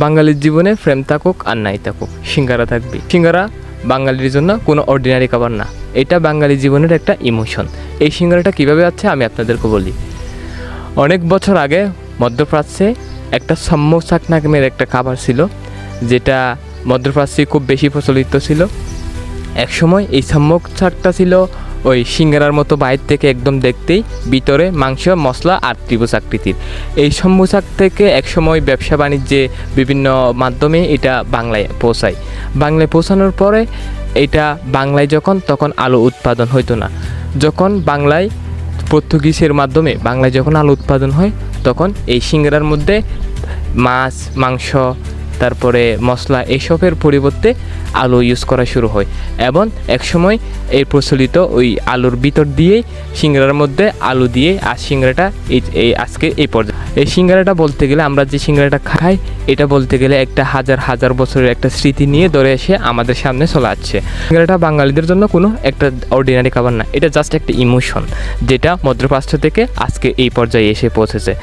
বাঙালির জীবনে প্রেম থাকুক আর নাই থাকুক, সিঙ্গারা থাকবে। সিঙ্গারা বাঙালির জন্য কোনো অর্ডিনারি খাবার না, এটা বাঙালি জীবনের একটা ইমোশন। এই সিঙ্গারাটা কীভাবে আছে আমি আপনাদেরকে বলি। অনেক বছর আগে মধ্যপ্রাচ্যে একটা সাম্মোসাক নামের একটা খাবার ছিল, যেটা মধ্যপ্রাচ্যে খুব বেশি প্রচলিত ছিল। একসময় এই সাম্মোসাকটা ছিল ওই সিঙ্গারার মতো বাইরে থেকে একদম দেখতেই, ভিতরে মাংস মশলা আর ত্রিভুজ আকৃতির। এই সাম্মোসাক থেকে একসময় ব্যবসা বাণিজ্যে বিভিন্ন মাধ্যমে এটা বাংলায় পৌঁছায়। বাংলায় পৌঁছানোর পরে এটা বাংলায় তখন আলু উৎপাদন হইতো না। যখন বাংলায় পর্তুগিজের মাধ্যমে বাংলায় যখন আলু উৎপাদন হয়, তখন এই সিঙ্গারার মধ্যে মাছ মাংস তারপরে মশলা এসবের পরিবর্তে আলু ইউজ করা শুরু হয়, এবং একসময় এই প্রচলিত ওই আলুর ভিতর দিয়েই সিঙ্গারার মধ্যে আলু দিয়ে আর সিঙ্গারাটা এই আজকে এই পর্যায়ে। এই সিঙ্গারাটা বলতে গেলে, আমরা যে সিঙ্গারাটা খাই, এটা বলতে গেলে একটা হাজার হাজার বছরের একটা স্মৃতি নিয়ে ধরে এসে আমাদের সামনে চলে আসছে। সিঙ্গারাটা বাঙালিদের জন্য কোনো একটা অর্ডিনারি খাবার না, এটা জাস্ট একটা ইমোশন, যেটা মধ্যপ্রাচ্য থেকে আজকে এই পর্যায়ে এসে পৌঁছেছে।